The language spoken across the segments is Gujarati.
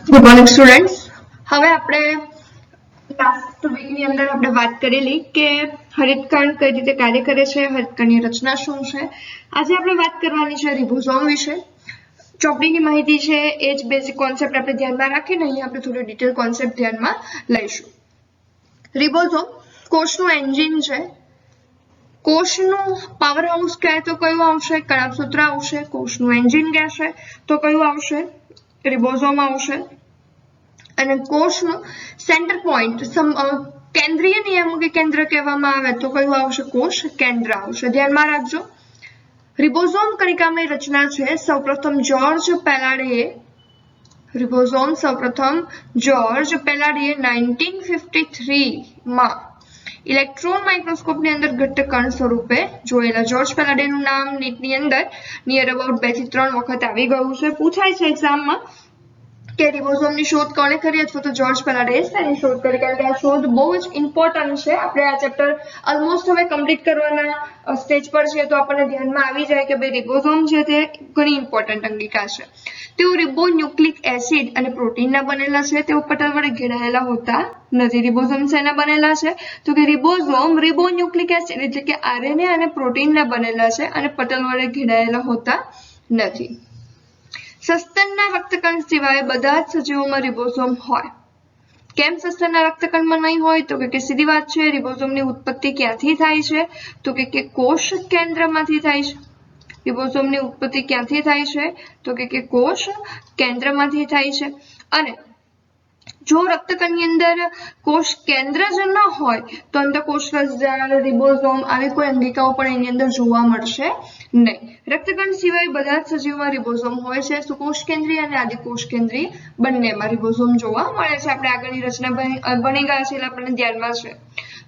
Good morning students. હવે આપણે લાસ્ટ વીકની અંદર આપણે વાત કરેલી કે હરિતકણ કઈ રીતે કાર્ય કરે છે, હરિતકણની રચના શું છે. આજે આપણે વાત કરવાની છે રિબોઝોમ વિશે. ચોપડીની માહિતી છે એ જ બેઝિક કોન્સેપ્ટ આપણે ધ્યાનમાં રાખીને અહીંયા આપણે થોડું ડિટેલ કોન્સેપ્ટ ધ્યાનમાં લઈશું. રિબોઝોમ કોષનું એન્જિન છે. કોષનું પાવર હાઉસ કહે તો કયું આવશે? કણાભસૂત્ર આવશે. કોષનું એન્જિન કહેશે તો કયું આવશે? રિબોઝોમ આવશે. અને કોષનું સેન્ટર પોઈન્ટ કેન્દ્રીય નિયામકી કેન્દ્ર કહેવામાં આવે તો કયું આવશે? કોષ કેન્દ્ર આવશે. ધ્યાનમાં રાખજો. રિબોઝોમ કણિકામય રચના છે સૌપ્રથમ જ્યોર્જ પેલાડેએ 1953 માં ઇલેક્ટ્રોન માઇક્રોસ્કોપની અંદર ઘટ્ટ કણ સ્વરૂપે જોયેલા. જ્યોર્જ પેલાડેનું નામ નીટની અંદર નિયર અબાઉટ 2 થી 3 વખત આવી ગયું છે. પૂછાય છે એક્ઝામમાં કે રિબોઝોમની શોધ કોણે કરી અથવા તો જ્યોર્જ પેલાડેએ તેની શોધ કરી, કારણ કે આ શોધ બહુ જ ઇમ્પોર્ટન્ટ છે. આપણે આ ચેપ્ટર ઓલમોસ્ટ હવે કમ્પ્લીટ કરવાના સ્ટેજ પર છે તો આપણને ધ્યાનમાં આવી જાય કે ભાઈ રિબોઝોમ છે તે ઘણી ઇમ્પોર્ટન્ટ અંગિકા છે. તેઓ રિબોન્યુક્લિક એસિડ અને પ્રોટીનના બનેલા છે. તેઓ પટલ વડે ઘેરાયેલા હોતા નથી. રિબોઝોમ શેના બનેલા છે? તો કે રિબોઝોમ રિબોન્યુક્લિક એસિડ એટલે કે આરએનએ અને પ્રોટીનના બનેલા છે અને પટલ વડે ઘેરાયેલા હોતા નથી. સસ્તનના રક્તકણ સિવાય બધા જ સજીવોમાં રિબોઝોમ હોય. કેમ સસ્તનના રક્તકણમાં નહીં હોય? તો કે સીધી વાત છે. રિબોઝોમની ઉત્પત્તિ ક્યાંથી થાય છે? તો કે કોષ કેન્દ્રમાંથી થાય છે. રિબોઝોમની ઉત્પત્તિ ક્યાંથી થાય છે? તો કે કોષ કેન્દ્રમાંથી થાય છે. અને જો રક્તકણની અંદર કોષ કેન્દ્ર જ ન હોય તો અંતઃકોષ રસજાળ, રિબોઝોમ આવી કોઈ અંગિકાઓ પણ એની અંદર જોવા મળશે નહીં. રક્તકણ સિવાય બધા જ સજીવમાં રિબોઝોમ હોય છે. સુકોષ કેન્દ્રીય અને આદિકોષ કેન્દ્રીય બંનેમાં રિબોઝોમ જોવા મળે છે. આપણે આગળની રચના ભણી ગયા છે એટલે આપણને ધ્યાનમાં છે.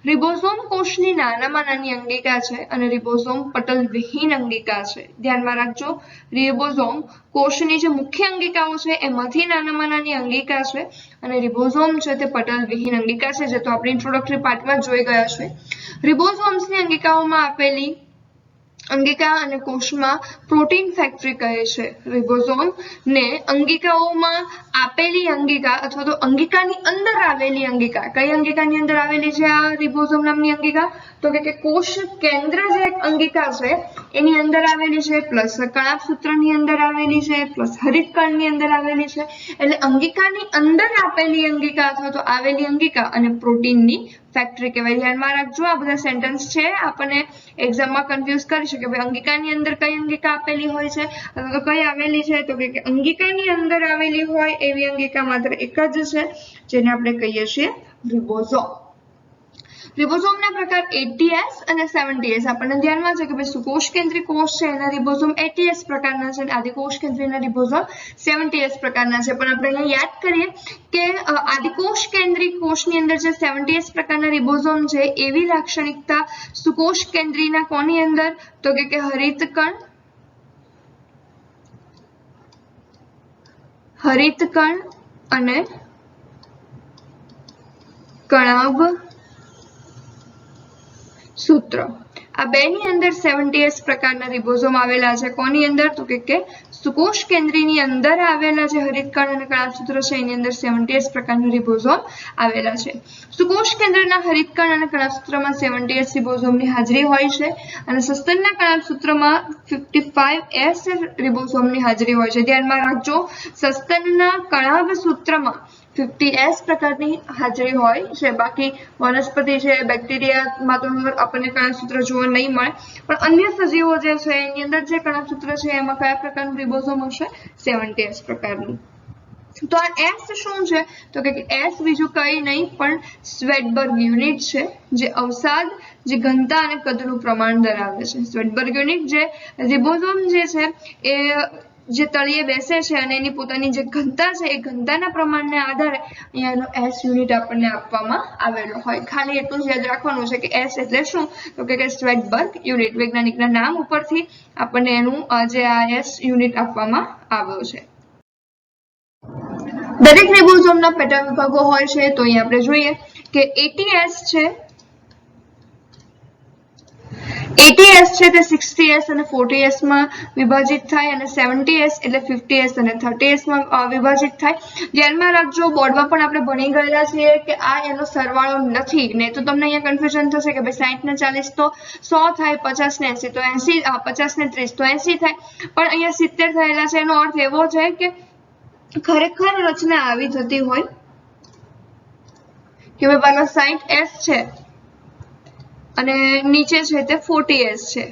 રિબોઝોમ કોષની નાનામાં નાની અંગિકા છે અને રિબોઝોમ પટલ વિહીન અંગિકા છે. ધ્યાનમાં રાખજો, રિબોઝોમ કોષની જે મુખ્ય અંગિકાઓ છે એમાંથી નાનામાં નાની અંગિકા છે અને રિબોઝોમ છે તે પટલ વિહીન અંગિકા છે, જે તો આપણે ઇન્ટ્રોડક્ટરી પાર્ટમાં જોઈ ગયા છે. રિબોઝોમ્સની અંગિકાઓમાં આપેલી અંગિકા અને કોષમાં પ્રોટીન ફેક્ટરી કહે છે. રિબોઝોમ ને અંગિકાઓમાં આપેલી અંગિકા અથવા તો અંગિકાની અંદર આવેલી અંગિકા, કઈ અંગિકાની અંદર આવેલી છે આ રિબોઝોમ નામની અંગિકા? તો કે કોષ કેન્દ્ર જે અંગિકા છે એની અંદર આવેલી છે, પ્લસ કણાભસૂત્રની અંદર આવેલી છે, પ્લસ હરિતકણની અંદર આવેલી છે. એટલે અંગિકાની અંદર આપેલી અંગિકા અથવા તો આવેલી અંગિકા અને પ્રોટીનની ફેક્ટરી કહેવાય. ધ્યાનમાં રાખજો, આ બધા સેન્ટેન્સ છે આપણને એક્ઝામમાં કન્ફ્યુઝ કરી શકે. ભાઈ અંગિકાની અંદર કઈ અંગિકા આપેલી હોય છે અથવા તો કઈ આવેલી છે? તો કે અંગિકાની અંદર આવેલી હોય એવી અંગિકા માત્ર એક જ છે, જેને આપણે કહીએ છીએ રિબોઝોમ. રિબોઝોમના પ્રકાર ATS અને 70S આપણને ધ્યાનમાં છે કે ભાઈ સુકોષ કેન્દ્રીય કોષ છે એના રિબોઝોમ ATS પ્રકારના છે અને આદિકોષ કેન્દ્રીયના રિબોઝોમ 70S પ્રકારના છે. પણ આપણે અહીંયા યાદ કરીએ કે આદિકોષ કેન્દ્રીય કોષની અંદર જે 70S પ્રકારના રિબોઝોમ છે એવી લાક્ષણિકતા સુકોષ કેન્દ્રીયના કોની અંદર? તો કે હરિતકણ અને કણાભ સૂત્ર આ બેની અંદર 70S પ્રકારના રિબોઝોમ આવેલા છે. કોની અંદર? તો કે સુકોષ કેન્દ્રીયની અંદર આવેલા જે હરિતકણ અને કણાભસૂત્ર છે એની અંદર 70S પ્રકારના રિબોઝોમ આવેલા છે. સુકોષ કેન્દ્રના હરિતકણ અને કણાભસૂત્રમાં 70S રિબોઝોમની હાજરી હોય છે અને સસ્તનના કણાભસૂત્રમાં 55S રિબોઝોમની હાજરી હોય છે. ધ્યાનમાં રાખજો, સસ્તનના કણાભસૂત્રમાં 50S પ્રકારની હાજરી હોય છે. બાકી વનસ્પતિ છે, બેક્ટેરિયામાં તો આપણને કણાભસૂત્ર જોવા નહીં મળે, પણ અન્ય સજીવો જે છે એની અંદર જે કણાભસૂત્ર છે એમાં કયા પ્રકારનું રિબોઝોમ હશે? 70S પ્રકારનું. તો આ S શું છે? તો કે S બીજું કઈ નહીં પણ સ્વેડબર્ગ યુનિટ છે, જે અવસાદ, જે ઘનતા અને કદનું પ્રમાણ ધરાવે છે. સ્વેડબર્ગ યુનિટ જે રિબોઝોમ જે છે એ જે તળિયે બેસે છે અને એની પોતાની જે ઘનતા છે એ ઘનતાના પ્રમાણને આધારે અહીંયાનો S યુનિટ આપણને આપવામાં આવેલો હોય. ખાલી એટલું જ યાદ રાખવાનું છે કે S એટલે શું? તો કે સ્વેડબર્ગ યુનિટ, વૈજ્ઞાનિકના નામ ઉપરથી આપણને એનું જે આ S યુનિટ આપવામાં આવ્યો છે. દરેક રિબોઝોમના પેટા વિભાગો હોય છે તો અહીં આપણે જોઈએ કે ATS છે. 80S છે તે 60S અને 40S માં વિભાજિત થાય અને 70S એટલે 50S અને 30S માં વિભાજિત થાય। ધ્યાનમાં રાખજો બોર્ડમાં પણ આપણે ભણી ગયેલા છીએ કે આ એનો સરવાળો નથી, ને તો તમને અહીંયા કન્ફ્યુઝન થશે કે ભાઈ 60 ને 40 તો 100 થાય, 50 ને 80 તો 80, 50 ને 30 તો 80 થાય, પણ અહીંયા 70 થયેલા છે। એનો અર્થ એવો છે કે ખરેખર રચના આવી થતી હોય કે ભાઈ પેલો 60S છે અને નીચે છે તે 40S છે।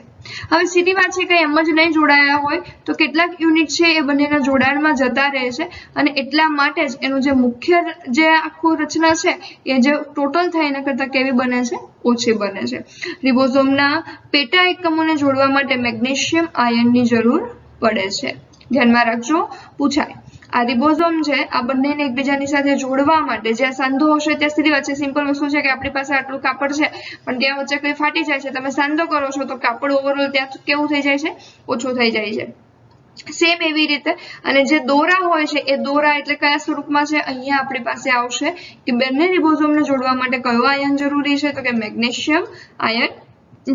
હવે સીધી વાત છે કે એમ જ નહીં જોડાયા હોય તો કેટલાક યુનિટ છે એ બંનેના જોડાણમાં જતા રહે છે અને એટલા માટે જ એનું જે મુખ્ય જે આખું રચના છે એ જે ટોટલ થાય એના કરતાં કેવી બને છે, ઓછી બને છે। રિબોઝોમના પેટા એકમોને જોડવા માટે મેગ્નેશિયમ આયનની જરૂર પડે છે। ધ્યાનમાં રાખજો, પૂછાય। આ રિબોઝોમ છે આ બંનેને એકબીજાની સાથે જોડવા માટે જે સાંધો હશે ત્યાં સીધી વાત છે, સિમ્પલ વસ્તુ છે કે આપણી પાસે આટલું કાપડ છે પણ ત્યાં વચ્ચે કંઈ ફાટી જાય છે, તમે સાંધો કરો છો તો કાપડ ઓવરઓલ ત્યાં કેવું થઈ જાય છે, ઓછું થઈ જાય છે। સેમ એવી રીતે અને જે દોરા હોય છે એ દોરા એટલે કયા સ્વરૂપમાં છે, અહીંયા આપણી પાસે આવશે કે બંને રિબોઝોમને જોડવા માટે કયો આયન જરૂરી છે, તો કે મેગ્નેશિયમ આયન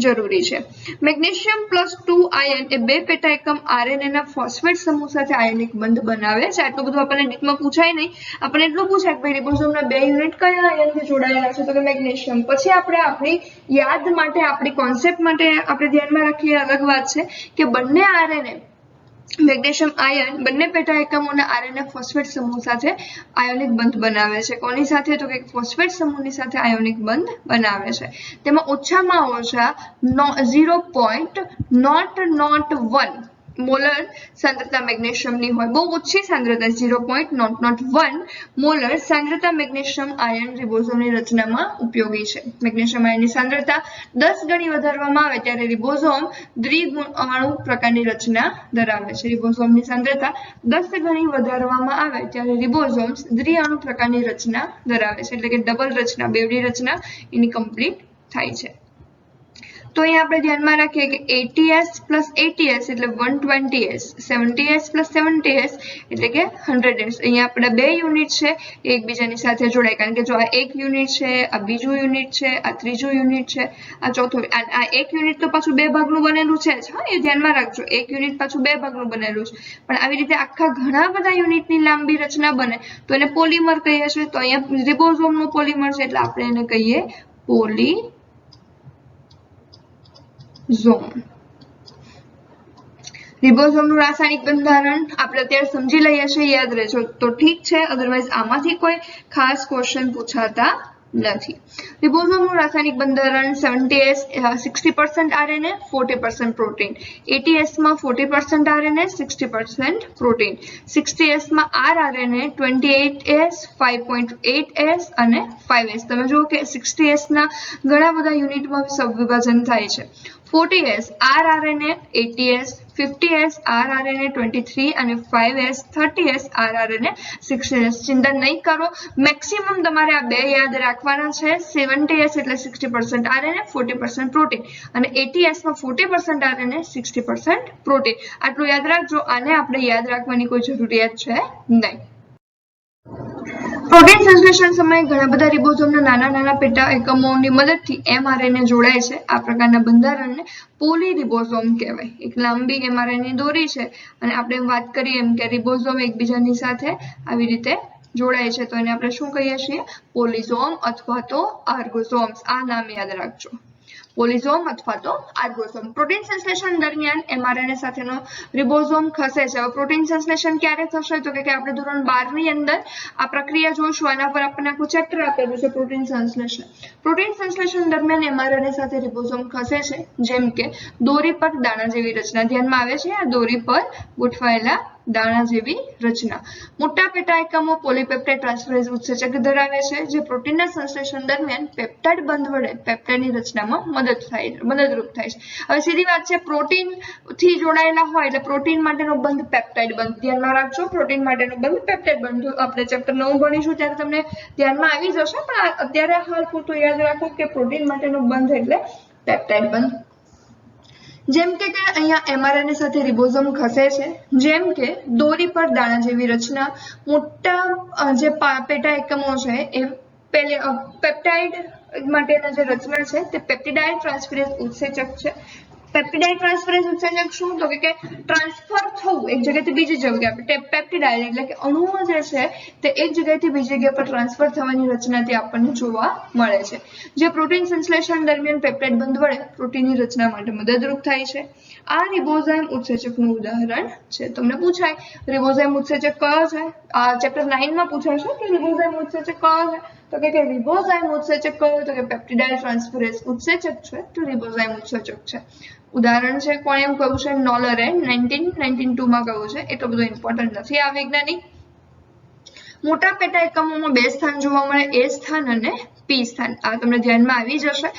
જરૂરી છે। મેગ્નેશિયમ +2 આયન એ બે પેટા એકમ આરએનએ ના ફોસ્ફેટ સમૂહ સાથે આયનિક બંધ બનાવે છે। આટલું બધું આપણને ડીપમાં પૂછાય નહીં, આપણને એટલું પૂછાય કે ભાઈ રિબોઝોમના બે યુનિટ કયા આયનથી જોડાયેલા છે, તો કે મેગ્નેશિયમ। પછી આપણે આપણી યાદ માટે, આપણી કોન્સેપ્ટ માટે આપણે ધ્યાનમાં રાખીએ અલગ વાત છે કે બંને આરએનએ મેગ્નેશિયમ આયન બંને પેટા એકમોના આરએનએ ફોસ્ફેટ સમૂહ સાથે આયોનિક બંધ બનાવે છે। કોની સાથે, તો કે ફોસ્ફેટ સમૂહની સાથે આયોનિક બંધ બનાવે છે। તેમાં ઓછામાં ઓછા 0.001 મોલર સાંદ્રતા મેગ્નેશિયમની હોય, બહુ ઓછી સાંદ્રતા 0.001 મોલર સાંદ્રતા મેગ્નેશિયમ આયન રિબોઝોમની રચનામાં ઉપયોગી છે। મેગ્નેશિયમ આયનની સાંદ્રતા 10 ગણી વધારવામાં આવે ત્યારે રિબોઝોમ દ્વિઅણુ પ્રકારની રચના ધરાવે છે। રિબોઝોમની સાંદ્રતા 10 ગણી વધારવામાં આવે ત્યારે રિબોઝોમ્સ દ્વિઅણુ પ્રકારની રચના ધરાવે છે, એટલે કે ડબલ રચના, બેવડી રચના એની કમ્પ્લીટ થાય છે। તો અહીંયા આપણે ધ્યાનમાં રાખીએ કે 80S + 80S એટલે 120S, 70S + 70S એટલે કે 100S। અહીંયા આપણા બે યુનિટ છે એ એકબીજાની સાથે જોડાય, કારણ કે જો આ એક યુનિટ છે, આ બીજું યુનિટ છે, આ ત્રીજું યુનિટ છે, આ ચોથું, આ એક યુનિટ તો પાછું બે ભાગનું બનેલું છે જ, હા, એ ધ્યાનમાં રાખજો, એક યુનિટ પાછું બે ભાગનું બનેલું છે, પણ આવી રીતે આખા ઘણા બધા યુનિટની લાંબી રચના બને તો એને પોલિમર કહીએ છીએ। તો અહીંયા રિબોઝોમનું પોલિમર છે એટલે આપણે એને કહીએ પોલિઝોમ। રિબોઝોમનું રાસાયણિક બંધારણ આપણે અત્યારે સમજી લઈએ છીએ, યાદ રહેજો તો ઠીક છે, અધરવાઇઝ આમાંથી કોઈ ખાસ ક્વેશ્ચન પૂછાતા નથી। રિબોઝોમનું રાસાયણિક બંધારણ 70S 60% આરએનએ 40% પ્રોટીન, 80S માં 40% આરએનએ 60% પ્રોટીન, 60S માં આરઆરએનએ 28S 5.8S અને 5S। તમે જુઓ કે 60S ના ઘણા બધા યુનિટમાં સબવિભાજન થાય છે। 40S આરઆરએનએ 80S, 50S આરઆરએનએ 23 અને 5S 30S આરઆરએનએ 16S। ચિંતા નહીં કરો, મેક્સિમમ તમારે આ બે યાદ રાખવાના છે। 70S એટલે 60% આરએનએ 40% પ્રોટીન અને 80S માં 40% આરએનએ 60% પ્રોટીન। આટલું યાદ રાખજો, આને આપણે યાદ રાખવાની કોઈ જરૂરિયાત છે નહીં। પ્રોટીન સંશ્લેષણ સમયે ઘણા બધા રિબોઝોમના નાના નાના પેટા એકમોની મદદથી એમઆરએનએ જોડાય છે। આ પ્રકારના બંધારણને પોલીરિબોઝોમ કહેવાય। એક લાંબી એમઆરએનએ દોરી છે અને આપણે વાત કરીએ એમ કે રિબોઝોમ એકબીજાની સાથે આવી રીતે જોડાય છે તો એને આપણે શું કહીએ છીએ, પોલિઝોમ અથવા તો આર્ગોઝોમ્સ। આ નામ યાદ રાખજો, પોલિઝોમ અથવા તો આર્ગોઝોમ। પ્રોટીન સંશ્લેષણ દરમિયાન એમઆરએનએ સાથેનો રિબોઝોમ ખસે છે। હવે પ્રોટીન સંશ્લેષણ ક્યારે થશે, તો કે આપણે ધોરણ 12 ની અંદર આ પ્રક્રિયા જોઈશું, આના પર આપણને આખું ચેપ્ટર આપેલું છે પ્રોટીન સંશ્લેષણ। પ્રોટીન સંશ્લેષણ દરમિયાન એમઆરએનએ સાથે રિબોઝોમ ખસે છે, જેમ કે દોરી પર દાણા જેવી રચના। ધ્યાનમાં આવે છે આ દોરી પર ગોઠવાયેલા દાણા જેવી રચના। મોટા પેટા એકમો પોલીપેપ્ટાઇડ ટ્રાન્સફરેઝ ઉત્સેચક ધરાવે છે, જે પ્રોટીનના સંશ્લેષણ દરમિયાન પેપ્ટાઇડ બંધ વડે પેપ્ટાઇડની રચનામાં મદદરૂપ થાય છે। હવે સીધી વાત છે, પ્રોટીન થી જોડાયેલા હોય એટલે પ્રોટીન માટેનો બંધ પેપ્ટાઇડ બંધ। ધ્યાનમાં રાખજો, પ્રોટીન માટેનો બંધ પેપ્ટાઇડ બંધ આપણે ચેપ્ટર 9 ભણીશું ત્યારે તમને ધ્યાનમાં આવી જશે, પણ અત્યારે હાલ પૂરતું યાદ રાખો કે પ્રોટીન માટેનો બંધ એટલે પેપ્ટાઇડ બંધ। જેમ કે અહીંયા એમઆરએનએ સાથે રિબોઝોમ ખસે છે, જેમ કે દોરી પર દાણા જેવી રચના। મોટા જે પેટા એકમો છે એ પેપ્ટાઇડ માટેના જે રચના છે તે પેપ્ટિડાઇલ ટ્રાન્સફરેઝ ઉત્સેચક છે. પેપ્ટિડાઇલ ટ્રાન્સફરેઝ ઉત્સેચક શું તો કે ટ્રાન્સફર થવું એક જગ્યાએથી બીજી જગ્યાએ. પેપ્ટિડાઇલ એટલે કે અણુઓ જે છે તે એક જગ્યાએથી બીજી જગ્યા પર ટ્રાન્સફર થવાની રચના તે આપણને જોવા મળે છે, જે પ્રોટીન સંશ્લેષણ દરમિયાન પેપ્ટાઇડ બંધ વડે પ્રોટીનની રચના માટે મદદરૂપ થાય છે. આ રિબોઝાઇમ ઉત્સેચકનું ઉદાહરણ છે. તમને પૂછાય રિબોઝાઇમ ઉત્સેચક કયો છે? આ ચેપ્ટર 9 માં પૂછાશે કે રિબોઝાઇમ ઉત્સેચક કયો છે, તો કે રિબોઝાઇમ ઉત્સેચક કયો તો કે પેપ્ટિડાઇલ ટ્રાન્સફરેઝ ઉત્સેચક છે તો રિબોઝાઇમ ઉત્સેચક છે. ઉદાહરણ છે કોણે એમ કહ્યું છે? નોલરે 1992 માં કહ્યું છે. એટલો બધો ઇમ્પોર્ટન્ટ નથી આ વૈજ્ઞાનિક. મોટા પેટા એકમોમાં બે સ્થાન જોવા મળે, એ સ્થાન અને પી સ્થાન. આ તમને ધ્યાનમાં આવી જશે.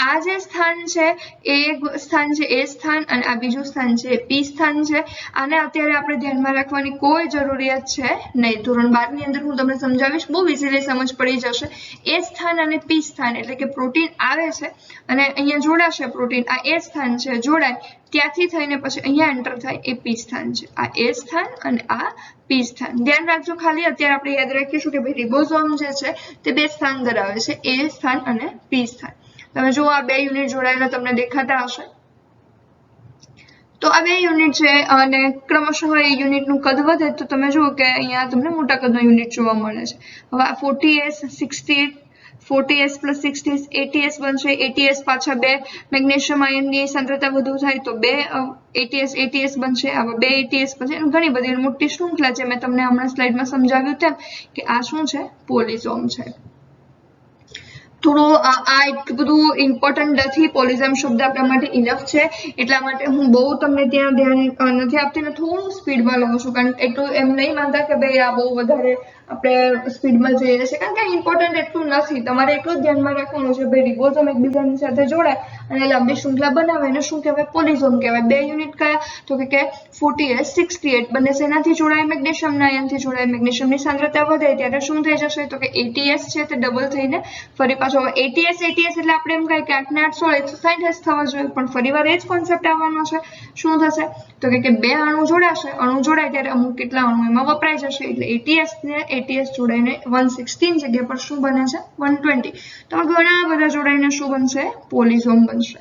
આ જે સ્થાન છે એ સ્થાન છે એ સ્થાન અને આ બીજું સ્થાન છે એ પી સ્થાન છે. આને અત્યારે આપણે ધ્યાનમાં રાખવાની કોઈ જરૂરિયાત છે નહીં. ધોરણ 12 ની અંદર હું તમને સમજાવીશ, બહુ ઇઝીલી સમજ પડી જશે. એ સ્થાન અને પી સ્થાન એટલે કે પ્રોટીન આવે છે અને અહીંયા જોડાશે પ્રોટીન, આ એ સ્થાન છે જોડાય, ત્યાંથી થઈને પછી અહીંયા એન્ટર થાય એ પી સ્થાન છે. આ એ સ્થાન અને આ પી સ્થાન ધ્યાન રાખજો. ખાલી અત્યારે આપણે યાદ રાખીશું કે ભાઈ રિબોઝોમ જે છે તે બે સ્થાન ધરાવે છે, એ સ્થાન અને પી સ્થાન. તમે જો આ બે યુનિટ જોડાયેલા તમને દેખાતા હશે. તો આ બે યુનિટ છે અને ક્રમશઃ એ યુનિટનું કદ વધે તો તમે જુઓ કે અહીંયા તમને મોટા કદનો યુનિટ જોવા મળે છે. હવે આ 40s 68 40s plus 60s 80s બનશે. 80s પાછા બે મેગ્નેશિયમ આયનની સાંદ્રતા વધુ થાય તો બે 80s બનશે. આવા બે 80s બનશે. ઘણી બધી મોટી શૃંખલા છે. મેં તમને હમણાં સ્લાઇડમાં સમજાવ્યું તેમ કે આ શું છે? પોલિસોમ છે. થોડું આ એટલું બધું ઇમ્પોર્ટન્ટ નથી. પોલિઝમ શબ્દ આપણા માટે ઇનફ છે, એટલા માટે હું બહુ તમને ત્યાં ધ્યાન નથી આપતી ને થોડું સ્પીડમાં લઉં છું. કારણ કે એટલું એમ નહીં માનતા કે ભાઈ આ બહુ વધારે આપણે સ્પીડમાં જઈએ છીએ, કારણ કે ઇમ્પોર્ટન્ટ એટલું નથી. તમારે એટલું જ ધ્યાનમાં રાખવાનું છે ભાઈ રિબોઝોમ એકબીજાની સાથે જોડાય અને લાંબી શૃંખલા બનાવે એને શું કહેવાય? પોલિઝોમ કહેવાય. બે યુનિટ કયા તો કે 40s 68 બંને શેનાથી જોડાય? મેગ્નેશિયમના આયનથી જોડાય. મેગ્નેશિયમની સાંદ્રતા વધે ત્યારે શું થઈ જશે તો કે 80s છે તે ડબલ થઈને ફરી પાછો 80s એટલે આપણે એમ કહીએ કે 8 ને 8 16 160s થવા જોઈએ, પણ ફરીવાર એ જ કોન્સેપ્ટ આવવાનો છે. શું થશે તો કે બે અણુ જોડાશે, અણુ જોડાય ત્યારે અમુક કેટલા અણુ એમાં વપરાઈ જશે એટલે 80s ને 80s જોડાઈને 116 જગ્યા પર શું બને છે? 120. તો ઘણા બધા જોડાઈને શું બનશે? પોલિઝોમ બનશે.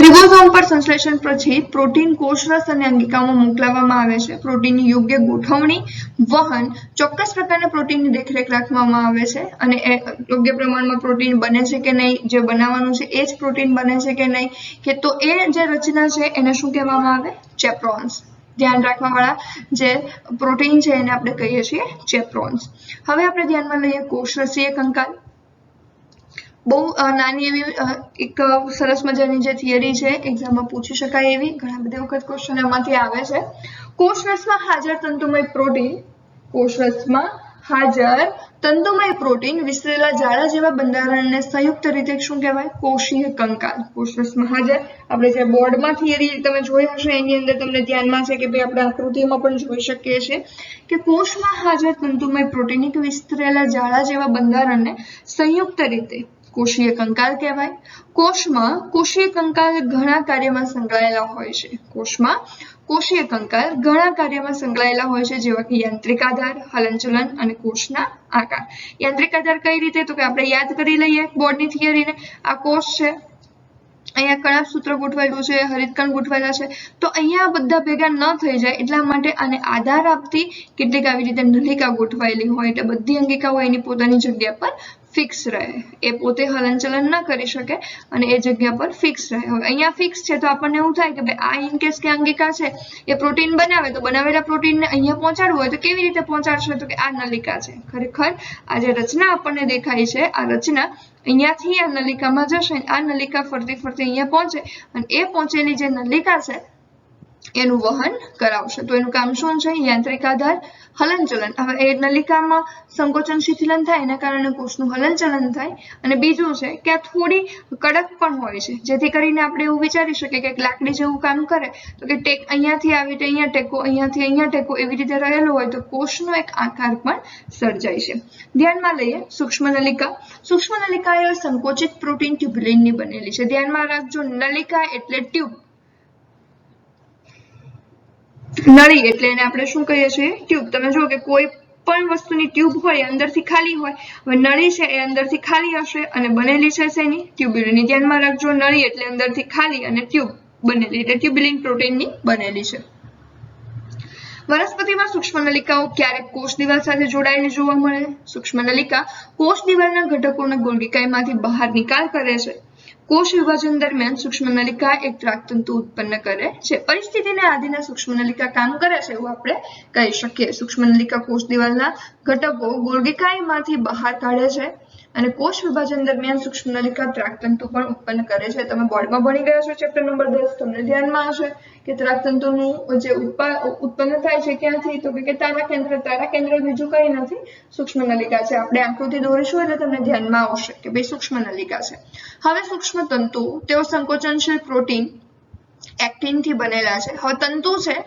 રિબોઝોમ પર સંશ્લેષણ પછી પ્રોટીન કોષરસ અને અંગિકામાં મોકલવામાં આવે છે. પ્રોટીનની યોગ્ય ગોઠવણી, વહન, ચોક્કસ પ્રકારના પ્રોટીનની દેખરેખ રાખવામાં આવે છે અને યોગ્ય પ્રમાણમાં પ્રોટીન બને છે કે નહીં, જે બનાવવાનું છે એ જ પ્રોટીન બને છે કે નહીં, કે તો એ જે રચના છે એને શું કહેવામાં આવે? ચેપ્રોન્સ. ધ્યાન રાખવા વાળા જે પ્રોટીન છે એને આપણે કહીએ છીએ ચેપ્રોન્સ. હવે આપણે ધ્યાનમાં લઈએ કોષરસીય કંકાલ. બહુ નાની એવી એક સરસ મજાની જે થિયરી છે, એક્ઝામમાં પૂછી શકાય એવી, ઘણા બધી વખત ક્વેશ્ચન એમાંથી આવે છે. કોષરસમાં હાજર તંતુમય પ્રોટીન, કોષરસમાં હાજર તંતુમય પ્રોટીન વિસ્તરેલા જાળા જેવા બંધારણને સંયુક્ત રીતે શું કહેવાય? કોષીય કંકાલ. કોષરસમાં હાજર આપણે જે બોર્ડમાં થિયરી તમે જોઈ હશે એની અંદર તમને ધ્યાનમાં છે કે ભાઈ આપણે આકૃતિમાં પણ જોઈ શકીએ છીએ કે કોષમાં હાજર તંતુમય પ્રોટીન કે વિસ્તરેલા જાળા જેવા બંધારણને સંયુક્ત રીતે કોષીય કંકાલ કહેવાય. કોષમાં કોષીય કંકાલ ઘણા કાર્યમાં સંકળાયેલા હોય છે. કોષમાં કોષીય કંકાલ ઘણા કાર્યમાં સંકળાયેલા હોય છે, જેવા કે યાંત્રિક આધાર, હલનચલન અને કોષના આકાર. યાંત્રિક આધાર કઈ રીતે તો કે આપણે યાદ કરી લઈએ બોર્ડની થિયરીને. આ કોષ છે, અહીંયા કણા સૂત્ર ગોઠવાયેલું છે, હરિતકણ ગોઠવાયેલા છે, તો અહીંયા બધા ભેગા ન થઈ જાય એટલા માટે આને આધાર આપતી કેટલીક આવી રીતે નલિકા ગોઠવાયેલી હોય એટલે બધી અંગિકાઓ એની પોતાની જગ્યા પર ફિક્સ રહે. એ પોતે હલનચલન ન કરી શકે અને એ જગ્યા પર ફિક્સ રહે. હવે અહીંયા ફિક્સ છે તો આપણને એવું થાય કે ભાઈ આ ઇનકેસ કે અંગિકા છે એ પ્રોટીન બનાવે તો બનાવેલા પ્રોટીનને અહીંયા પહોંચાડવું હોય તો કેવી રીતે પહોંચાડશે તો કે આ નલિકા છે. ખરેખર આ જે રચના આપણને દેખાય છે આ રચના અહીંયાથી આ નલિકામાં જશે, આ નલિકા ફરતી ફરતી અહીંયા પહોંચે અને એ પહોંચેલી જે નલિકા છે એનું વહન કરાવશે. તો એનું કામ શું છે? યાંત્રિક આધાર, હલનચલન. હવે એ નલિકામાં સંકોચન શિથિલન થાય એના કારણે કોષનું હલનચલન થાય. અને બીજું છે કે આ થોડી કડક પણ હોય છે, જેથી કરીને આપણે એવું વિચારી શકીએ કે લાકડી જેવું કામ કરે તો કે ટેક અહીંયાથી આવી રીતે અહીંયા ટેકો, અહીંયાથી અહીંયા ટેકો એવી રીતે રહેલો હોય તો કોષનો એક આકાર પણ સર્જાય છે. ધ્યાનમાં લઈએ સૂક્ષ્મ નલિકા. સૂક્ષ્મ નલિકા એ સંકોચિત પ્રોટીન ટ્યુબ્યુલિનની બનેલી છે. ધ્યાનમાં રાખજો, નલિકા એટલે ટ્યુબ, નળી એટલે એને આપણે શું કહીએ છીએ? ટ્યુબ. તમે જુઓ કે કોઈ પણ વસ્તુની ટ્યુબ હોય અંદરથી ખાલી હોય. હવે નળી છે એ અંદરથી ખાલી હશે અને બનેલી છે શેની? ટ્યુબ્યુલની. ધ્યાનમાં રાખજો, નળી એટલે અંદરથી ખાલી અને ટ્યુબ બનેલી એટલે ટ્યુબ્યુલિન પ્રોટીનની બનેલી છે. વનસ્પતિમાં સૂક્ષ્મ નલિકાઓ ક્યારેક કોષ દિવાલ સાથે જોડાયેલી જોવા મળે. સૂક્ષ્મ નલિકા કોષ દિવાલના ઘટકોને ગોલ્ગી કાયમાંથી બહાર નિકાલ કરે છે. કોષ વિભાજન દરમિયાન સૂક્ષ્મ નલિકા એક દ્રાકતંતુ ઉત્પન્ન કરે છે. પરિસ્થિતિને આધીન સૂક્ષ્મ નલિકા કામ કરે છે એવું આપણે કહી શકીએ. સૂક્ષ્મ નલિકા કોષ દિવાલના ઘટકો ગોલ્ગી કાયમાંથી બહાર કાઢે છે અને કોષ વિભાજન દરમિયાન સૂક્ષ્મ નલિકા દ્રાકતંતુ પણ ઉત્પન્ન કરે છે. તમે બોર્ડમાં ભણી ગયા છો ચેપ્ટર નંબર 10, તમને ધ્યાનમાં હશે કે દ્રાકતંતુનું જે ઉત્પન્ન થાય છે ક્યાંથી? તો કે તારા કેન્દ્ર બીજું કઈ નથી, સૂક્ષ્મ નલિકા છે. આપણે આકૃતિ દોરીશું એટલે તમને ધ્યાનમાં આવશે કે ભાઈ સૂક્ષ્મ નલિકા છે. હવે સૂક્ષ્મ તંતુ તેઓ સંકોચનશીલ પ્રોટીન એક્ટિનથી બનેલા છે. હવે તંતુ છે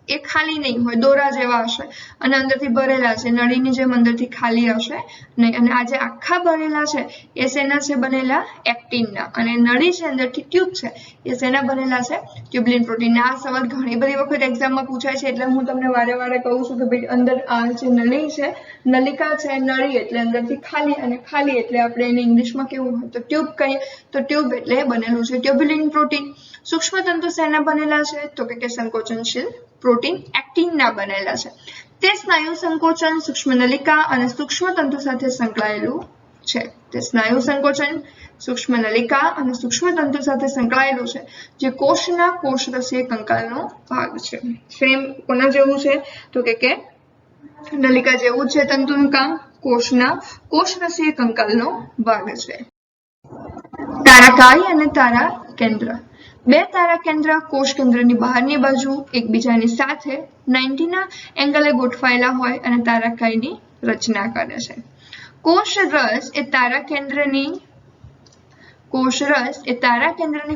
એ ખાલી નહીં હોય, દોરા જેવા હશે અને અંદરથી ભરેલા છે, નળીની જેમ અંદરથી ખાલી હશે નહીં. અને આ જે આખા ભરેલા છે એ શેના છે બનેલા? એક્ટિનના. અને નળી છે અંદરથી ટ્યુબ છે એ શેના બનેલા છે? ટ્યુબ્યુલિન પ્રોટીનના. આ સવાલ ઘણી બધી વખત એક્ઝામમાં પૂછાય છે એટલે હું તમને વારે વારે કહું છું કે ભાઈ અંદર આ જે નળી છે, નલિકા છે, નળી એટલે અંદરથી ખાલી અને ખાલી એટલે આપણે એને ઇંગ્લિશમાં કેવું હોય તો ટ્યુબ કહીએ. તો ટ્યુબ એટલે બનેલું છે ટ્યુબ્યુલિન પ્રોટીન. સૂક્ષ્મ તંતુ શેના બનેલા છે? તો કે સંકોચનશીલ પ્રોટીન એક્ટિનના બનેલા છે. તે સ્નાયુ સંકોચન, સૂક્ષ્મ નલિકા અને સૂક્ષ્મ તંતુ સાથે સંકળાયેલું છે. તે સ્નાયુ સંકોચન, સૂક્ષ્મ નલિકા અને સૂક્ષ્મ તંતુ સાથે સંકળાયેલું છે, જે કોષના કોષરસીય કંકાલનો ભાગ છે. સેમ કોના જેવું છે? તો કે નલિકા જેવું છે તંતુનું કામ, કોષના કોષરસીય કંકાલનો ભાગ છે. તારાકાય અને તારા કેન્દ્ર. બે તારા કેન્દ્ર કોષ કેન્દ્રની બહારની બાજુ એકબીજાની સાથે 90ના એંગલે ગોઠવાયેલા હોય અને તારાકાયની રચના કરે છે. કોષરસ એ તારા કેન્દ્રની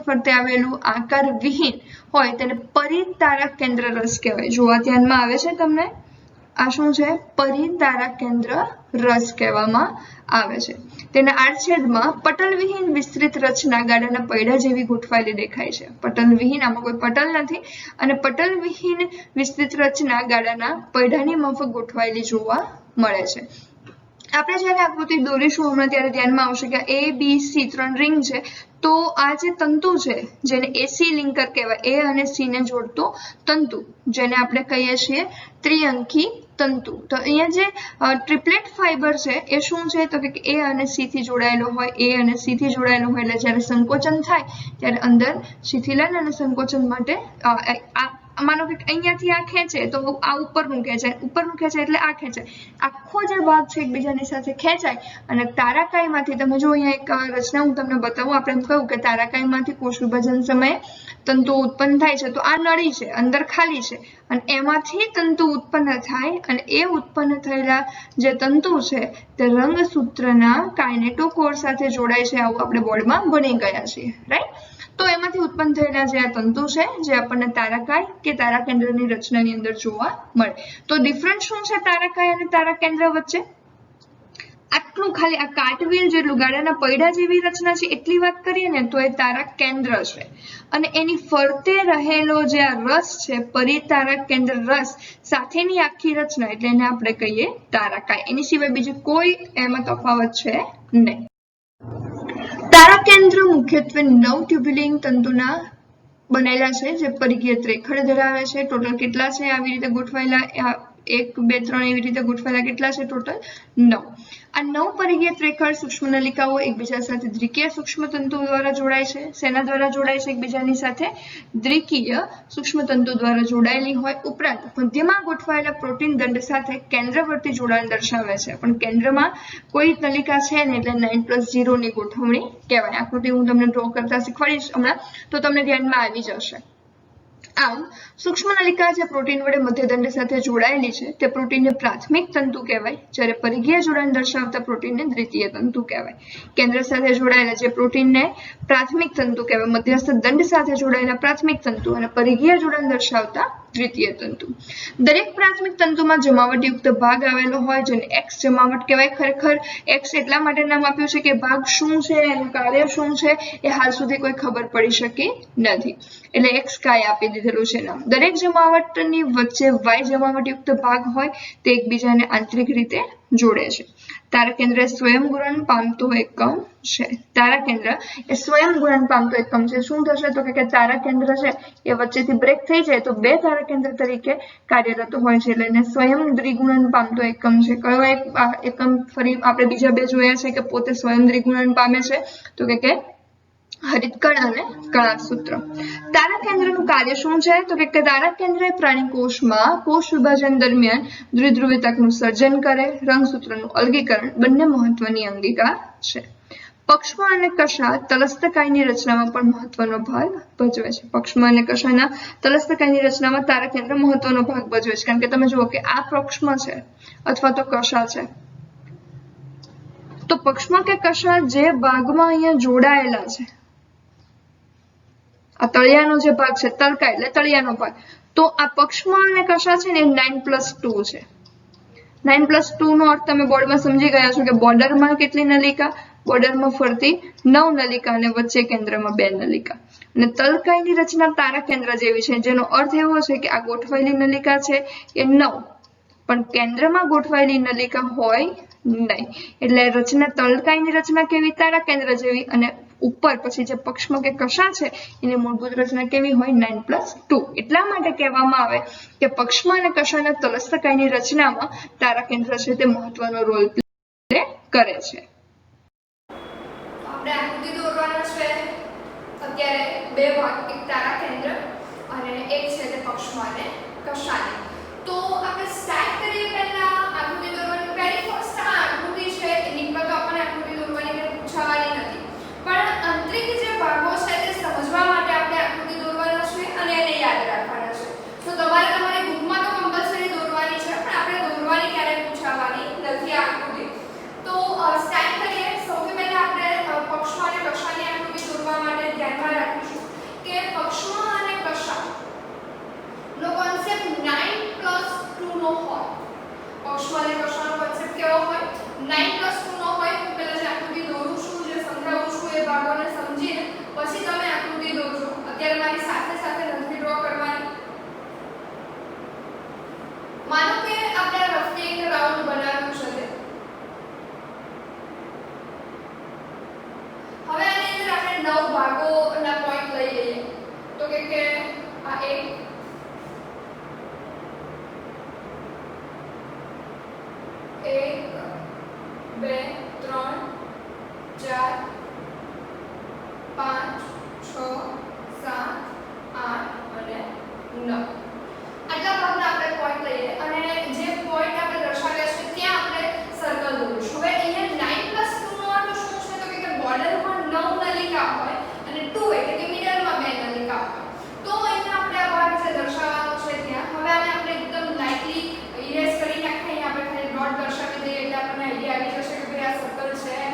ફરતે આવેલું આકાર વિહીન હોય તેને પરિતારક કેન્દ્ર રસ કહેવાય. જોવા ધ્યાનમાં આવે છે તમને? આ શું છે? પરિતારક કેન્દ્ર રસ કહેવામાં આવે છે. તેના આડછેદમાં પટલવિહીન વિસ્તૃત રચના ગાડાના પૈડા જેવી ગોઠવાયેલી દેખાય છે. પટલવિહીન, આમાં કોઈ પટલ નથી અને પટલવિહીન વિસ્તૃત રચના ગાડાના પૈડાની માફક ગોઠવાયેલી જોવા મળે છે. આપણે જ્યારે આકૃતિ દોરીશું હમણાં ત્યારે ધ્યાનમાં આવશે કે A, B, C 3 રિંગ છે. તો આ જે તંતુ છે જેને AC લિંકર કહેવાય, A અને C ને જોડતો તંતુ, જેને આપણે કહીએ છીએ ત્રિઅંકી તંતુ. તો અહીંયા જે ટ્રિપ્લેટ ફાઈબર છે એ શું છે? તો કે A અને C થી જોડાયેલો હોય. A અને C થી જોડાયેલો હોય એટલે જ્યારે સંકોચન થાય ત્યારે અંદર શિથિલન અને સંકોચન માટે માનો કે અહીંયાથી આ ખેંચે તો આ ઉપરનું ખેંચાય એટલે આ ખેંચાય. આખો જે ભાગ છે એકબીજાની સાથે ખેંચાય અને તારાકાયમાંથી, તમે જો અહીંયા એક રચના હું તમને બતાવું. આપણે એમ કહ્યું કે તારાકાયમાંથી કોષ વિભાજન સમયે તંતુ ઉત્પન્ન થાય છે. તો આ નળી છે, અંદર ખાલી છે અને એમાંથી તંતુ ઉત્પન્ન થાય અને એ ઉત્પન્ન થયેલા જે તંતુ છે તે રંગસૂત્રના કાઇનેટોકોર સાથે જોડાય છે. આવું આપણે બોર્ડમાં ભણી ગયા છીએ, રાઈટ? તો એમાંથી ઉત્પન્ન થયેલા જે આ તંતુ છે જે આપણને તારાકાય કે તારા કેન્દ્રની રચનાની અંદર જોવા મળે. તો ડિફરન્સ શું છે તારાકાય અને તારા કેન્દ્ર વચ્ચે? આટલું ખાલી આ કાર્ટવીલ જેટલું ગાડાના પૈડા જેવી રચના છે એટલી વાત કરીએ ને તો એ તારા કેન્દ્ર છે. અને એની ફરતે રહેલો જે આ રસ છે, પરિતારક કેન્દ્ર રસ સાથેની આખી રચના એટલે એને આપણે કહીએ તારાકાય. એની સિવાય બીજી કોઈ એમાં તફાવત છે નહીં. તારા કેન્દ્ર મુખ્યત્વે 9 ટ્યુબ્યુલિન તંતુના બનેલા છે જે પરિઘીય ત્રેખડ ધરાવે છે. ટોટલ કેટલા છે આવી રીતે ગોઠવાયેલા? 1, 2, 3 એવી રીતે ગોઠવાયેલા કેટલા છે? ટોટલ 9. આ 9 પરિઘીય ત્રેખડ સૂક્ષ્મ નલિકાઓ એકબીજા સાથે દ્વિકીય સૂક્ષ્મ તંતુ દ્વારા જોડાય છે. શેના દ્વારા જોડાય છે એકબીજાની સાથે? દ્વિકીય સૂક્ષ્મ તંતુ દ્વારા જોડાયેલી હોય. ઉપરાંત મધ્યમાં ગોઠવાયેલા પ્રોટીન દંડ સાથે કેન્દ્રવર્તી જોડાણ દર્શાવે છે. પણ કેન્દ્રમાં કોઈ નલિકા છે ને એટલે 9+0 ની ગોઠવણી કહેવાય. આકૃતિ હું તમને ડ્રો કરતા શીખવાડીશ હમણાં તો તમને ધ્યાનમાં આવી જશે. આમ સૂક્ષ્મ નલિકા જે પ્રોટીન વડે મધ્યદંડ સાથે જોડાયેલી છે તે પ્રોટીનને પ્રાથમિક તંતુ કહેવાય, જ્યારે પરિઘીય જોડાણ દર્શાવતા પ્રોટીનને દ્વિતીય તંતુ કહેવાય. કેન્દ્ર સાથે જોડાયેલા જે પ્રોટીનને પ્રાથમિક તંતુ કહેવાય, મધ્યસ્થ દંડ સાથે જોડાયેલા પ્રાથમિક તંતુ અને પરિઘીય જોડાણ દર્શાવતા દ્વિતીય તંતુ. દરેક પ્રાથમિક તંતુમાં જમાવટયુક્ત ભાગ આવેલો હોય જેને એક્સ જમાવટ કહેવાય. ખરેખર એક્સ એટલા માટે નામ આપ્યું છે કે ભાગ શું છે, એનું કાર્ય શું છે એ હાલ સુધી કોઈ ખબર પડી શકી નથી, એટલે એક્સ કાય આપી દીધેલું છે નામ. દરેક જમાવટની વચ્ચે વાય જમાવટયુક્ત ભાગ હોય તે એકબીજાને આંતરિક રીતે જોડે છે. તારાકેન્દ્ર એ સ્વયં ગુણન પામતો એકમ છે. તારાકેન્દ્ર એ સ્વયં ગુણન પામતો એકમ છે. શું થશે તો કે તારાકેન્દ્ર છે એ વચ્ચેથી બ્રેક થઈ જાય તો બે તારાકેન્દ્ર તરીકે કાર્યરત હોય છે, એટલે એને સ્વયં દ્વિગુણન પામતો એકમ છે. કયો એકમ ફરી આપણે બીજા બે જોયા છે કે પોતે સ્વયં દ્વિગુણન પામે છે તો કે હરિતકણ અને કણાભસૂત્ર. તારાકેન્દ્રનું કાર્ય શું છે તો કે તારાકેન્દ્ર એ પ્રાણી કોષમાં કોષ વિભાજન દરમિયાન દ્વિધ્રુવીતકનું સર્જન કરે. રંગસૂત્રનું અલગીકરણ બંને મહત્વની અંગિકા છે. પક્ષમાં અને કશા તલસ્તકાયની રચનામાં પણ મહત્વનો ભાગ ભજવે છે. પક્ષમાં અને કશાના તલસ્તકાયની રચનામાં તારાકેન્દ્ર મહત્વનો ભાગ ભજવે છે, કારણ કે તમે જુઓ કે આ પક્ષમાં છે અથવા તો કશા છે, તો પક્ષમાં કે કશા જે ભાગમાં અહીંયા જોડાયેલા છે, આ તળિયાનો જે ભાગ છે તલકા એટલે તળિયાનો ભાગ, તો આ પક્ષમાં અને કશા છે ને 9+2 છે. 9+2 નો અર્થ તમે બોર્ડમાં સમજી ગયા છો કે બોર્ડરમાં કેટલી નલિકા, બોર્ડરમાં ફરતી 9 નલિકા અને વચ્ચે કેન્દ્રમાં 2 નલિકા. અને તલકાયની રચના તારાકેન્દ્ર જેવી છે, જેનો અર્થ એવો છે કે આ ગોઠવાયેલી નલિકા છે એ 9 પણ કેન્દ્રમાં ગોઠવાયેલી નલિકા હોય નહીં, એટલે રચના તલકાયની રચના કેવી, તારાકેન્દ્ર જેવી, અને ઉપર પછી જે પક્ષમાં કે કશા છે એની મૂળભૂત રચના કેવી હોય 9+2. એટલા માટે કહેવામાં આવે કે પક્ષમાં અને કશાના તલસ્તકાયની રચનામાં તારાકેન્દ્ર છે તે મહત્વનો રોલ પ્લે કરે છે. આપણે આકૃતિ દોરવાનો છે. અત્યારે બે ભાગ, એક તારાકેન્દ્ર અને એક છે તે પક્ષમાં અને કશાની. તો આપણે સ્ટાર્ટ કરીએ પહેલા આકૃતિ દોરવાની. પહેલી ફર્સ્ટ આ આકૃતિ છે એની પર તો આપણને આકૃતિ દોરવાની કે પૂછવાની નથી, પણ આંતરિક જે ભાગો છે તે સમજવા માટે આપણે આકૃતિ દોરવાના છે અને એને યાદ રાખવાના છે. તો તમારે તમારી બુકમાં તો કમ્પલસરી દોરવાની છે, પણ આપણે દોરવાની ક્યારેય પૂછવાની નથી આ આકૃતિ. તો સ્ટાર્ટ કરીએ. સૌથી પહેલા આપણે પક્ષમાં અને કશાની આકૃતિ દોરવા માટે ધ્યાનમાં રાખીશું કે પક્ષમાં અને કશા નો કોન્સેપ્ટ 9+2 નો હોય. પક્ષમાં અને કશાનો કોન્સેપ્ટ કેવો હોય, 9+2 નો હોય. હું પહેલા જે આકૃતિ દોરું છું, જે સમજાવું છું એ ભાગોને સમજીને પછી તમે આકૃતિ દોરજો. અત્યારે મારી સાથે સાથે નથી ડ્રો કરવાની. માનો કે આપણે રફલી એક રાઉન્ડ બનાવ્યું છે. હવે આની અંદર આપણે 9 ભાગોના પોઈન્ટ લઈ લઈએ. તો કે આ 1 2 3 4 5 6 7 8 અને 9 આટલા ભાગના આપણે પોઈન્ટ લઈએ અને જે પોઈન્ટ આપણે દર્શાવ્યા છે ત્યાં આપણે સર્કલ દોરીશું. હવે અહીંયા 9+2 નો અર્થ શું છે તો કે બોર્ડરમાં 9 નલિકા હોય અને 2 એટલે કે મિડલમાં 2 નલિકા હોય. તો અહીંયા આપણે આ ભાગ જે દર્શાવવાનો છે ત્યાં હવે આને આપણે એકદમ લાઇટલી ઇરેઝ કરી નાખીએ. અહીંયા આપણે ખાલી ડોટ દર્શાવી દઈએ એટલે આપણને આઈડિયા આવી જશે કે ભાઈ આ સર્કલ છે.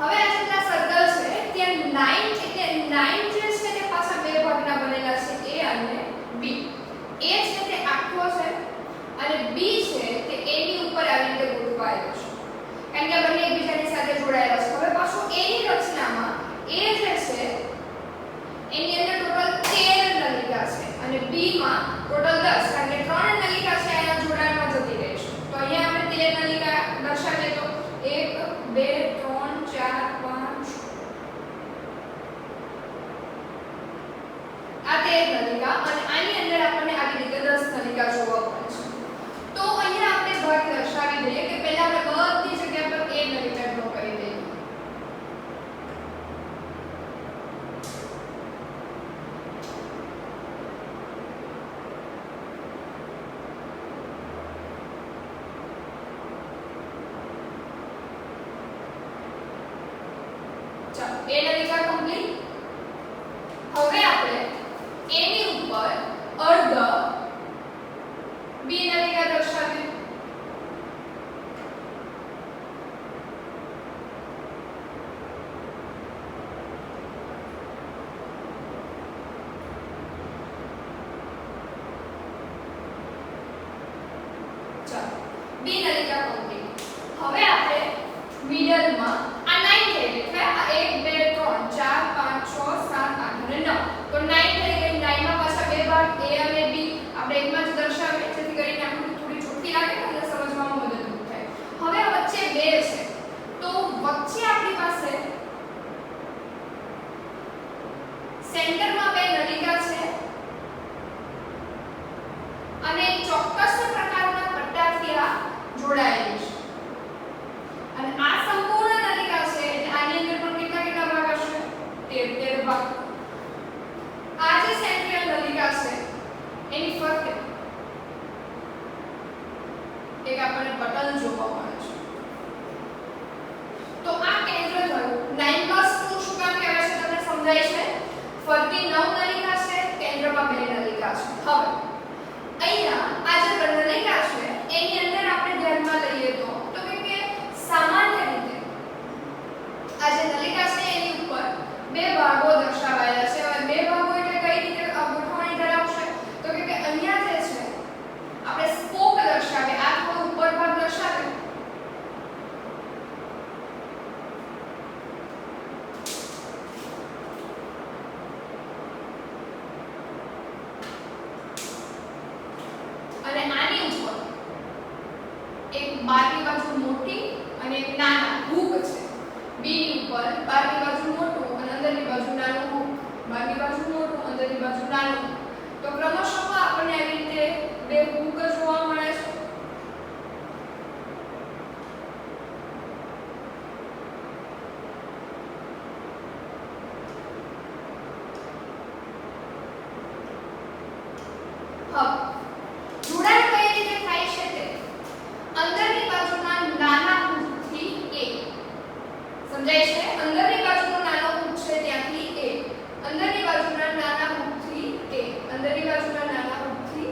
હવે આ જેટલા સર્કલ છે ત્યાં 9 એટલે 9 જે છે તે પાછા બે ભાગના બનેલા છે, A અને B. A છે તે આખો છે અને B છે તે A ની ઉપર આવી રીતે ગોઠવાયેલો છે, કારણ કે આ બંને એકબીજાની સાથે જોડાયેલા છે. હવે પાછું A ની રચનામાં A જે છે એની અંદર ટોટલ 13 નલિકા છે અને B માં ટોટલ 10, કારણ કે 3 નલિકા છે એના જોડાણમાં જતી રહે છે. તો અહીંયા આપણે 13 નલિકા દર્શાવીએ તો 1 2 3 4 5 આ 13 નલિકા અને આની અંદર આપણને આવી રીતે 10 નલિકા જોવા મળે છે. તો અહીંયા આપણે ભાગ દર્શાવી દઈએ કે પહેલા આપણે બધી જગ્યા પર A નલિકા ડ્રો કરી દઈએ. જોડાયેલી છે અને આ સંપૂર્ણ નલિકા છે એટલે આની અંદર પણ કેટલા ભાગ હશે 13 ભાગ આ જે સેન્ટ્રલ નલિકા છે એની ફરતે એક આપણને બટન જોવા મળે છે તો આ કેન્દ્ર થયું 9+2 શું કામ કહેવાય છે તમને સમજાય છે ફરતી 9 નલિકા છે કેન્દ્રમાં 2 નલિકા છે હવે અહીંયા આ જે નલિકા છે એની અંદર આપણે ધ્યાનમાં લઈએ તો કે સામાન્ય રીતે આ જે નલિકા છે એની ઉપર બે ભાગો દર્શાવાયા છે હવે બે ભાગો એટલે કઈ રીતે ગોઠવણી ધરાવશે તો કે અહીંયા જે છે આપણે સ્પોક દર્શાવે આ થોડો ઉપર ભાગ દર્શાવે અને આની ઉપર એક બહારની બાજુ મોટી અને એક નાના હૂક છે બી ની ઉપર બહારની બાજુ મોટું અને અંદરની બાજુ નાનું હૂક બહારની બાજુ મોટું અંદરની બાજુ નાનું તો ક્રમશઃ આપણને આવી રીતે બે હૂક જોવા મળે છે જોડાણ કઈ રીતે થાય છે તે અંદરની બાજુના નાના હૂકથી એ સમજાય છે અંદરની બાજુનો નાનો હૂક છે ત્યાંથી એ અંદરની બાજુના નાના હૂકથી એ અંદરની બાજુના નાના હૂકથી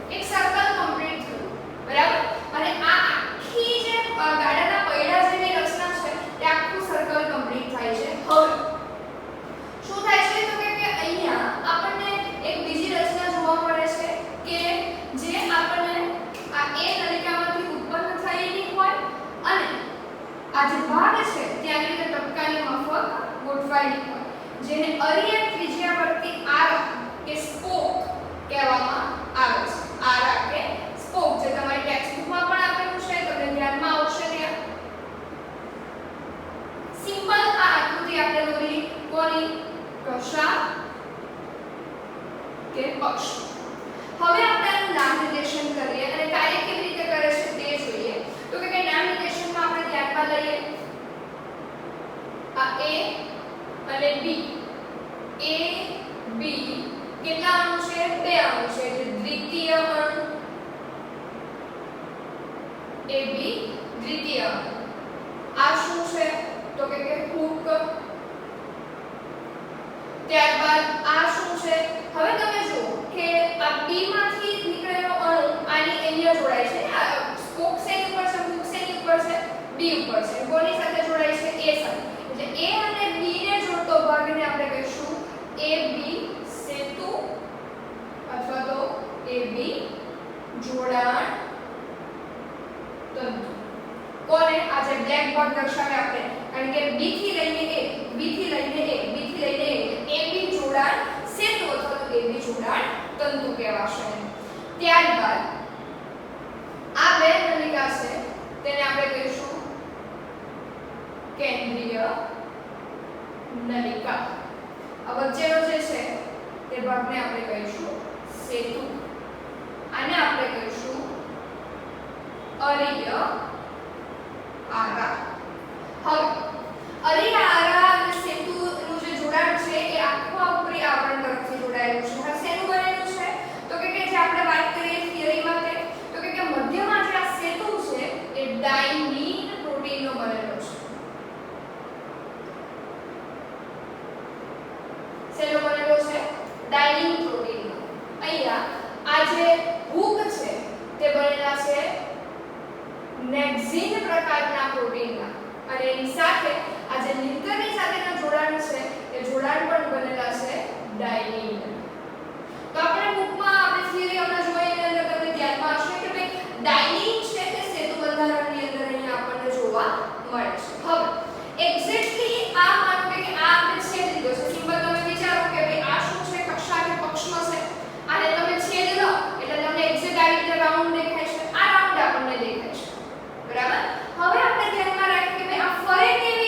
એક સર્કલ કમ્પ્લીટ થયું બરાબર અને આ આખી જે ગાડાના પૈડા જેવી રચના છે તે આખું સર્કલ કમ્પ્લીટ થાય છે હવે શું થાય છે તો કે અહીંયા આપણને એક બીજી રચના જોવા મળે છે કે જે આપણને આ એ નલિકામાંથી ઉત્પન્ન થયેલી હોય અને આ જે ભાગ છે ત્યાં રીતે ટપકાની માફક ગોઠવાયેલી હોય જેને અરિયન ત્રિજ્યા પરથી આરા કે સ્પોક કહેવામાં આવે છે આરા કે સ્પોક જે તમારી ટેક્સ્ટબુકમાં પણ આપેલું છે તમને ધ્યાનમાં આવશે ત્યાં સિમ્પલ આ આકૃતિ આપણે દોરી કોની કક્ષા કે પક્ષ હવે આપણે આનું નામ નિર્દેશન કરીએ અને કાર્ય કેવી રીતે કરે છે તે જોઈએ તો કે નામ નિર્દેશનમાં આપણે ધ્યાનમાં લઈએ આ a અને b a b કેટલા અણુ છે બે અણુ છે એટલે દ્વિતીય અણુ AB દ્વિતીય અણુ આ શું છે તો કે હૂક ત્યારબાદ આ શું છે હવે તમે જુઓ કે આ B માંથી નીકળેલો અણુ આની અહીંયા જોડાય છે આ સ્પોક શેની ઉપર છે હૂક શેની ઉપર છે B ઉપર છે કોની સાથે જોડાય છે A સાથે એટલે A અને B ને જોડતો ભાગને આપણે કહીશું AB સેતુ અથવા તો AB જોડાણ તંતુ કોને આ જે બ્લેક ભાગ દર્શાવે આપણે કારણ કે B થી લઈને A B થી લઈને A B થી લઈને A AB જોડાણ સેતુ અથવા તો AB જોડાણ તંતુ કહેવાશે ત્યારબાદ આ બે નલિકા છે તેને આપણે કહીશું કેન્દ્રીય નલિકા આ વચ્ચેનો જે છે તે ભાગને આપણે કહીશું સેતુ આને આપણે કહીશું અરિય આરા હવે અરિય આરા અને સેતુનું જે જોડાણ છે એ આખું ઉપરી આવરણ તરફથી જોડાયેલું છે હવે શેનું બનેલું છે તો કે જે આપણે વાત કરીએ થિયરીમાં તે તો કે મધ્યમાં જે આ સેતુ છે એ ડાયમીન પ્રોટીનનો બનેલો છે શેનો બનેલો છે ડાયમીન પ્રોટીનનો અહીંયા આ જે હૂક છે તે બનેલા છે નેક્ઝિન પ્રકારના પ્રોટીનના અને એની સાથે આ જે લિંકરની સાથેના જોડાણ છે એ જોડાણ પણ બનેલા છે ડાયમીન તો આપણે બુકમાં આપણે થિયરી હમણાં જોઈએ એની અંદર તમને ધ્યાનમાં આવશે કે ભાઈ ડાયમીન છે તે સેતુ બંધારણની અંદર અહીંયા આપણને જોવા મળે છે હવે એક્ઝેક્ટલી આ માનો કે આ આપણે છેદ લીધો છે સિમ્બલ તમે વિચારો કે ભાઈ આ શું છે કક્ષા કે પક્ષમાં છે આને તમે છેદ લો એટલે તમને એક્ઝેક્ટ આવી રીતે રાઉન્ડ દેખાય છે આ રાઉન્ડ આપણને દેખાય છે બરાબર હવે આપણે ધ્યાનમાં રાખીએ કે ભાઈ આ ફરે કેવી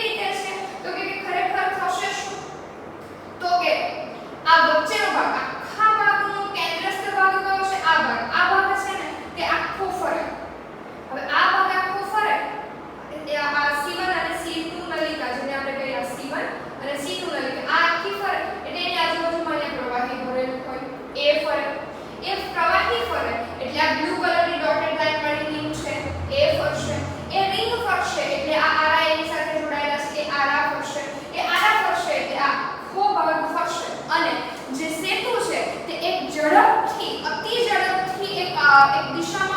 એક દિશામાં